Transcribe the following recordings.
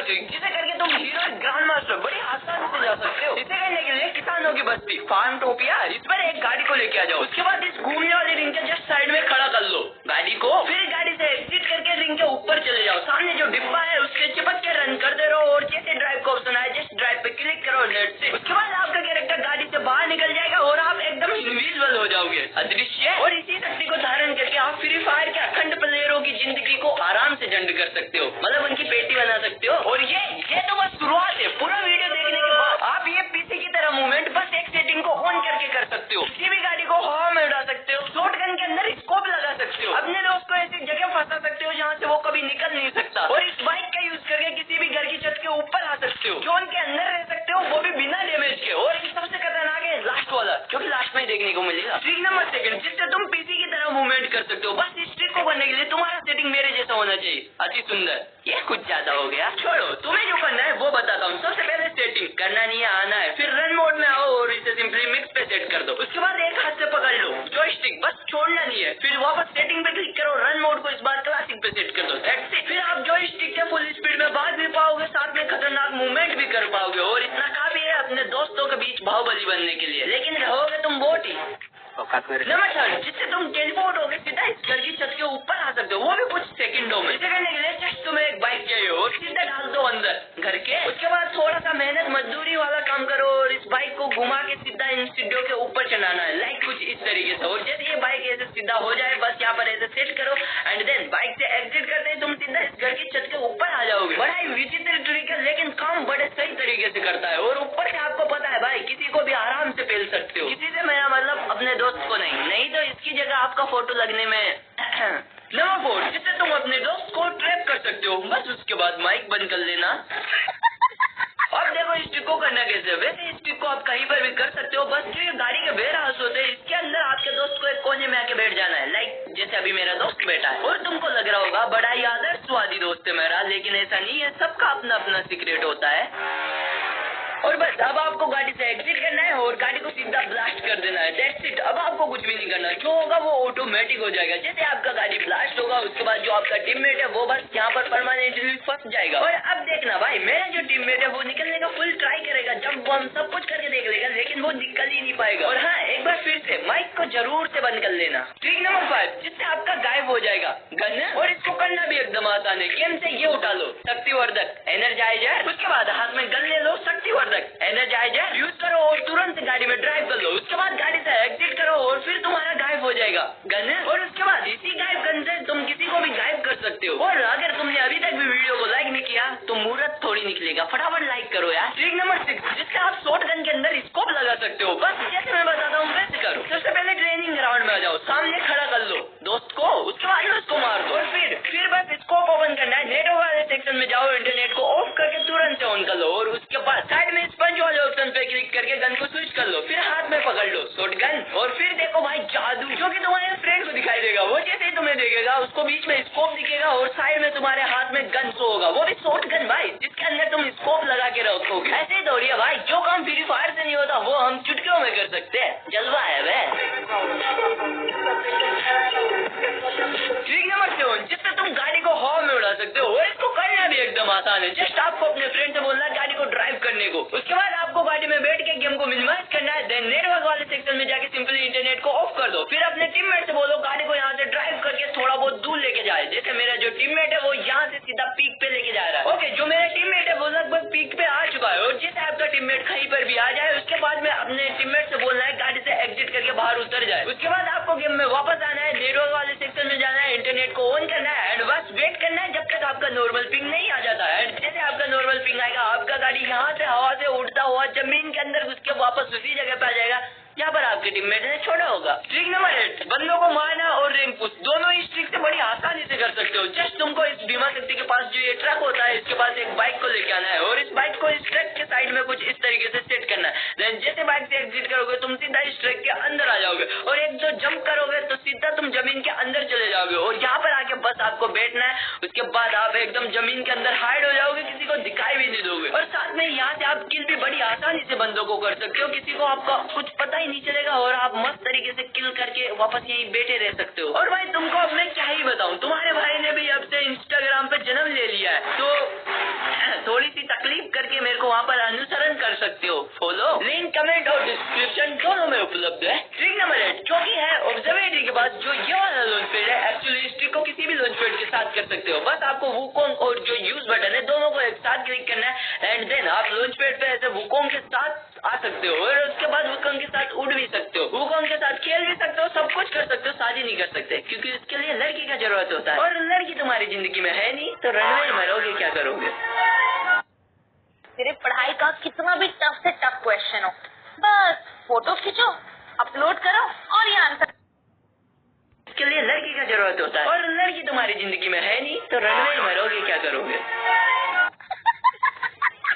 Trick जिसे करके तुम हीरो ग्रैंड मास्टर बड़ी आसानी से जा सकते हो। इसे करने के लिए किसानों की बस्ती फार्म टोपिया, इस पर एक गाड़ी को लेके आ जाओ। उसके बाद इस घूमने वाली रिंग के जस्ट साइड में खड़ा कर लो गाड़ी को। फिर गाड़ी से एग्जिट करके रिंग के ऊपर चले जाओ। सामने जो डिब्बा है उसके चिपक के रन करते रहो और जैसे ड्राइव का ऑप्शन आए जस्ट ड्राइव पे क्लिक करो, लेट्स इट। उसके बाद आपका कैरेक्टर गाड़ी से बाहर निकल जाएगा और आप एकदम इनविजिबल हो जाओगे, अदृश्य। और इसी शक्ति को धारण करके आप फ्री फायर के अखंड प्लेयरों की जिंदगी को आराम से जंड कर सकते हो, मतलब उनकी पेटी बना सकते हो। और ये तो बस शुरुआत है। पूरा वीडियो देखने के बाद आप ये पीसी की तरह मूवमेंट बस एक सेटिंग को ऑन करके कर सकते हो। किसी भी गाड़ी को हवा में उड़ा सकते हो, शॉटगन के अंदर स्कोप लगा सकते हो, अपने दोस्त को ऐसी जगह फंसा सकते हो जहाँ से वो कभी निकल नहीं सकता। और इस बाइक का यूज करके किसी भी घर की छत के ऊपर आ सकते हो, जोन के अंदर रह सकते हो, वो भी बिना डैमेज के। और सबसे खतरनाक है लास्ट वाला, जो कि लास्ट में देखने को मिलेगा, ट्रिक नंबर 2, जिससे तुम पीसी की तरह मूवमेंट कर सकते हो। बस इस ट्रिक को करने के लिए तुम्हारा सेटिंग मेरे जैसा होना चाहिए, अति सुंदर। ये कुछ ज्यादा हो गया, छोड़ो। तुम्हें जो करना है वो बताता हूँ। सबसे पहले सेटिंग करना नहीं है, आना है। फिर रन मोड में आओ और इसे सिंपली मिक्स पे सेट कर दो। उसके बाद एक हाथ से पकड़ लो जॉयस्टिक, बस छोड़ना नहीं है। फिर वापस सेटिंग पे क्लिक करो, रन मोड को इस बार क्लासिक पे सेट कर दो, दैट्स इट। फिर आप जॉयस्टिक से फुल स्पीड में भाग भी पाओगे, साथ में खतरनाक मूवमेंट भी कर पाओगे। और इतना काफी है अपने दोस्तों के बीच बाहुबली बनने के लिए, लेकिन रहोगे तुम बोट ही। नंबर 3, जिससे तुम टेलीपोर्ट होगे सीधा इस घर की छत के ऊपर आ सकते हो, वो भी कुछ सेकंडों में। इसे करने के लिए जस्ट तुम्हें एक बाइक चाहिए और सीधा डाल दो अंदर घर के। उसके बाद थोड़ा सा मेहनत मजदूरी वाला काम करो और इस बाइक को घुमा के सीधा इन सीढ़ियों के ऊपर चढ़ाना है, लाइक कुछ इस तरीके से। और जैसे ये बाइक ऐसे सीधा हो जाए, बस यहाँ पर ऐसे सेट करो एंड देन बाइक से एग्जिट करते ही तुम सीधा इस घर की छत के ऊपर आ जाओगे। बड़ा ही विचित्र ट्रिक है, लेकिन काम बड़े सही तरीके से करता है। और ऊपर से आपको पता है भाई, किसी को भी आराम से पेल सकते हो। किसी से मेरा मतलब अपने दोस्त को नहीं तो इसकी जगह आपका फोटो लगने में। नंबर 4, जिससे तुम अपने दोस्त को ट्रैप कर सकते हो। बस उसके बाद माइक बंद कर लेना। अब देखो इस ट्रिक को करना कैसे। वैसे इस ट्रिक को आप कहीं पर भी कर सकते हो, बस जो गाड़ी के वेयर हाउस होते हैं इसके अंदर आपके दोस्त को एक कोने में आके बैठ जाना है, लाइक जैसे अभी मेरा दोस्त बैठा है। और तुमको लग रहा होगा बड़ा ही आदर्शवादी दोस्त है मेरा, लेकिन ऐसा नहीं है, सबका अपना अपना सीक्रेट होता है। और बस अब आपको गाड़ी से एग्जिट करना है और गाड़ी को सीधा ब्लास्ट कर देना है, दैट्स इट। अब आपको कुछ भी नहीं करना, जो होगा वो ऑटोमेटिक हो जाएगा। जैसे आपका गाड़ी ब्लास्ट होगा उसके बाद जो आपका टीममेट है वो बस यहाँ पर परमानेंटली फंस जाएगा। और अब देखना भाई, मेरा जो टीममेट है वो निकलने का फुल ट्राई करेगा, जब हम सब कुछ करके देख लेगा, लेकिन वो निकल ही नहीं पाएगा। और हाँ, एक बार फिर से माइक को जरूर से बंद कर लेना। ट्रिक नंबर 5, जिससे आपका गायब हो जाएगा गन। और इसको करना भी एकदम आसान है। गेम से ये उठा लो शक्तिवर्धक एनर्जाइजर, उसके बाद हाथ में गन ले लो शक्तिवर्धक एनर्जाइजर यूज करो और तुरंत गाड़ी में ड्राइव कर लो। उसके बाद गाड़ी से एग्जिट करो और फिर तुम्हारा गायब हो जाएगा गन। और उसके बाद इसी गायब गन से तुम किसी को भी गायब कर सकते हो। और अगर तुमने अभी तक भी वीडियो को लाइक नहीं किया तो मुहूर्त थोड़ी निकलेगा, फटाफट लाइक करो यार। ट्रिक नंबर 6, जिससे आप शॉट गन के अंदर स्कोप लगा सकते हो। बस जैसे मैं बताता हूँ वैसे करो। सबसे पहले ट्रेनिंग ग्राउंड में आ जाओ, सामने खड़ा कर लो दोस्त को, उसके बाद उसको मार दो। और फिर बस स्कोप ओपन करना है, नेटवर्क वाले सेक्शन में जाओ, इंटरनेट को ऑफ करके तुरंत से ऑन कर लो। और उसके बाद साइड में स्पंज वाले ऑप्शन पे क्लिक करके गन को स्विच कर लो, फिर हाथ में पकड़ लो शॉट गन। और फिर देखो भाई जादू, जो कि तुम्हारे फ्रेंड को दिखाई देगा। वो जैसे ही तुम्हें देखेगा उसको बीच में स्कोप दिखेगा और साइड में तुम्हारे हाथ में गन शो होगा, वो भी शॉट गन भाई, जिसके अंदर तुम स्कोप लगा के रखोगे। ऐसे ही दौड़िए भाई, जो काम फ्री फायर से नहीं होता वो हम चुटकियों में कर सकते हैं, जज्बा है वे। ट्रिक नंबर 7, जिससे तुम गाड़ी को हवा में उड़ा सकते हो। और इसको करना भी एकदम आसान है, जस्ट आपको अपने फ्रेंड से बोलना है गाड़ी को ड्राइव करने को। उसके बाद आपको गाड़ी में बैठ के गेम को मिनिमाइज करना है, देन नेटवर्क वाले सेक्शन में जाके सिंपली इंटरनेट को ऑफ कर दो। फिर अपने टीममेट से बोलो गाड़ी को यहाँ से ड्राइव करके थोड़ा बहुत दूर लेके जाए। जैसे मेरा जो टीममेट है वो यहाँ से सीधा पीक पे लेके जा रहा है। ओके, जो मेरा टीममेट है वो लगभग पीक पे आ चुका है। और जैसे आपका टीममेट कहीं पर भी आ जाए उसके बाद में अपने टीममेट से बोलना है गाड़ी से एग्जिट करके बाहर उतर जाए। उसके बाद आपको गेम में वापस आना है, नेटवर्क वाले सेक्शन में जाना है, इंटरनेट को ऑन करना है एंड बस वेट करना है जब तक आपका नॉर्मल पिंग नहीं आ जाता है। जैसे आपका नॉर्मल पिंग आएगा, आपका गाड़ी यहाँ से हवा से उड़ता हुआ जमीन के अंदर घुस के वापस उसी जगह पे आ जाएगा जहाँ पर आपके टीममेट ने छोड़ा होगा। ट्रिक नंबर 8, बंदों को मारना और रैंक पुश, दोनों इस ट्रिक से बड़ी आसानी से कर सकते हो। जस्ट तुमको इस बीमा शक्ति के पास जो ये ट्रक होता है इसके पास एक बाइक को लेके आना है और इस बाइक को इस ट्रक के साइड में कुछ इस तरीके से सेट करना है। देन जैसे बाइक से एग्जिट करोगे तुम सीधा इस ट्रक के अंदर आ जाओगे और एक दो जंप करोगे तो सीधा तुम जमीन के अंदर चले जाओगे और यहाँ पर आके बस आपको बैठना है। उसके बाद आप एकदम जमीन के अंदर हाइड हो जाओगे, किसी को दिखाई भी नहीं दोगे। और साथ में यहाँ से आप किल भी बड़ी आसानी से बंदों को कर सकते हो, किसी को आपका कुछ पता ही नहीं चलेगा और आप मस्त तरीके से किल करके वापस यहीं बैठे रह सकते हो। और भाई तुमको अब मैं क्या ही बताऊं, तुम्हारे भाई ने भी अब से इंस्टाग्राम पे जन्म ले लिया है, तो थोड़ी सी तकलीफ करके मेरे को वहाँ पर अनुसरण कर सकते हो। फॉलो लिंक कमेंट और डिस्क्रिप्शन दोनों में उपलब्ध है। ट्रिक नंबर 8 जो कि है ऑब्जर्वेटरी के बाद जो ये वाला लॉन्च पैड है, एक्चुअली इस ट्रिक को किसी भी लॉन्च पैड के साथ कर सकते हो। बस आपको वुकोंग और जो यूज बटन है दोनों को एक साथ क्लिक करना है एंड देन आप लॉन्च पैड पे ऐसे वुकोंग के साथ आ सकते हो और उसके बाद वुकोंग के साथ उड़ भी सकते हो, वुकोंग के साथ खेल भी सकते हो, सब कुछ कर सकते हो, शादी नहीं कर सकते क्योंकि उसके लिए लड़की का जरूरत होता है और लड़की तुम्हारी जिंदगी में है नहीं तो रनवे में मरोगे, क्या करोगे? तेरे पढ़ाई का कितना भी टफ से टफ क्वेश्चन हो, बस फोटो खींचो, अपलोड करो और ये आंसर। इसके लिए लड़की का जरूरत होता है और लड़की तुम्हारी जिंदगी में है नहीं तो रनवे में मरोगे, क्या करोगे?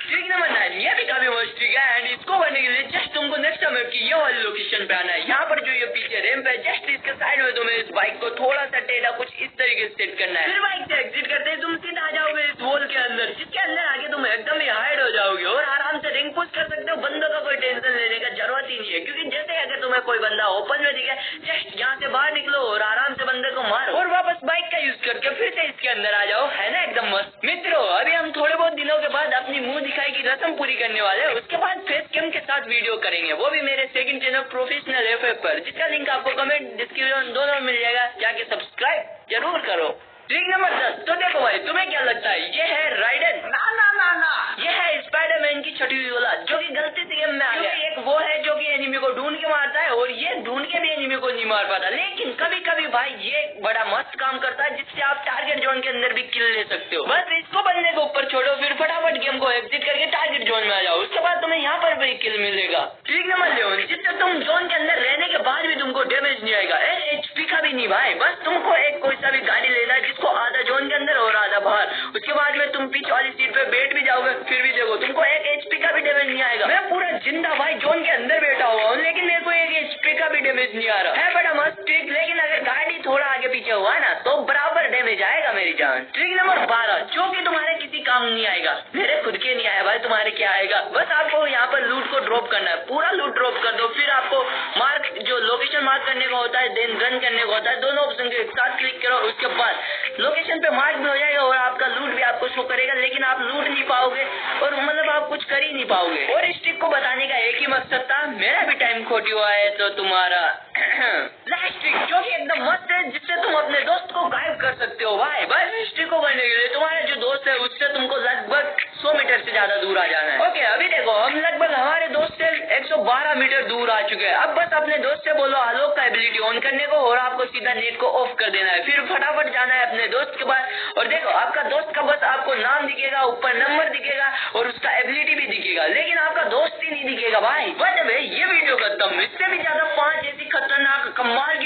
ट्रिक नंबर 9 ये भी काफी मस्त ट्रिक है एंड इसको करने के लिए जस्ट तुमको नेक्स्ट टाइम की ये वाली लोकेशन पे आना है। यहाँ पर जो ये पीछे रैंप है जस्ट इसके साइड में तुम्हें इस बाइक को थोड़ा सा टेढ़ा कुछ इस तरीके से सेट करना है। फिर बाइक से एग्जिट करते ही तुम सीधा आ जाओगे इस वॉल के अंदर, जिसके अंदर आगे तुम एकदम ही हाइड हो जाओगे और आराम से रिंग पुश कर सकते हो। बंदों का कोई टेंशन लेने का जरूरत ही नहीं है क्योंकि जैसे अगर तुम्हें कोई बंदा ओपन में दिखे जस्ट यहाँ से बाहर निकलो और आराम से बंदे को मारो और वापस बाइक का यूज करके फिर से इसके अंदर आ जाओ, है ना एकदम मस्त। मित्रों अभी हम थोड़े बहुत दिनों के बाद अपनी मुंह दिखाई की रस्म पूरी करने वाले हैं, उसके बाद फेस कैम के साथ वीडियो करेंगे, वो भी मेरे सेकंड चैनल प्रोफेशनल एफएफ पर, जिसका लिंक आपको कमेंट डिस्क्रिप्शन दोनों में मिल जाएगा, जाके सब्सक्राइब जरूर करो। ट्रिक नंबर 10 तो देखो भाई तुम्हें क्या लगता है ये है राइडन? ना ये है स्पाइडरमैन की छठी हुई औलाद जो कि गलती से गेम में आ गया। एक वो है जो कि एनिमी को ढूंढ के मारता है और ये ढूंढ के भी एनिमी को नहीं मार पाता, लेकिन कभी कभी भाई ये बड़ा मस्त काम करता है जिससे आप टारगेट जोन के अंदर भी किल ले सकते हो। बस इसको बंदे को ऊपर छोड़ो फिर फटाफट गेम को एग्जिट करके टारगेट जोन में आ जाओ, उसके बाद तुम्हें यहाँ पर भी किल मिलेगा। ट्रिक नंबर 11 जिससे तुम जोन के अंदर रहने के बाद भी तुमको डैमेज नहीं आएगा, एचपी का भी नहीं भाई। बस तुमको एक कोई सा भी गाड़ी लेना है जिसको आधा जोन के अंदर और आधा बाहर, उसके बाद में तुम पीछे वाली सीट पे बैठ भी जाओगे फिर भी देखो तुमको एक एचपी का भी डैमेज नहीं आएगा। मैं पूरा जिंदा भाई जोन के अंदर बैठा हुआ हूँ लेकिन मेरे को एक एचपी का भी डैमेज नहीं आ रहा है। बड़ा मस्त ट्रिक, लेकिन अगर गाड़ी थोड़ा आगे पीछे हुआ ना तो बराबर डैमेज आएगा मेरी जान। ट्रिक नंबर 12 जो कि तुम्हारे किसी काम नहीं आएगा, मेरे खुद के नहीं आया भाई, तुम्हारे क्या आएगा? बस आपको यहाँ पर लूट को ड्रॉप करना है, पूरा लूट ड्रॉप कर दो, फिर आपको मार्क जो लोकेशन मार्क करने का होता है देन रन करने का होता है, दोनों ऑप्शन के एक साथ क्लिक करो, उसके बाद लोकेशन पे मार्क भी हो जाएगा और आपका लूट भी आपको शो करेगा, लेकिन आप लूट नहीं पाओगे और मतलब आप कुछ कर ही नहीं पाओगे। और इस ट्रिक को बताने का एक ही मकसद था, मेरा भी टाइम खोटी हुआ है तो तुम्हारा लास्ट ट्रिक जो कि एकदम मस्त है जिससे तुम अपने दोस्त को गायब कर सकते हो भाई। बस इस ट्रिक को करने के लिए तुम्हारा जो दोस्त है उससे तुमको लगभग 100 मीटर से ज्यादा दूर आ जाना है। ओके अभी देखो हम लगभग हमारे दोस्त से 112 मीटर दूर आ चुके हैं। अब बस अपने दोस्त से बोलो आलोक का एबिलिटी ऑन करने को और आपको सीधा नेट को ऑफ कर देना है, फिर फटाफट जाना है अपने दोस्त के पास और देखो आपका दोस्त का बस आपको नाम दिखेगा, ऊपर नंबर दिखेगा और उसका एबिलिटी भी दिखेगा, लेकिन आपका दोस्त ही नहीं दिखेगा भाई। बट ये वीडियो खत्म, इससे भी ज्यादा 5 ऐसी खतरनाक कमाल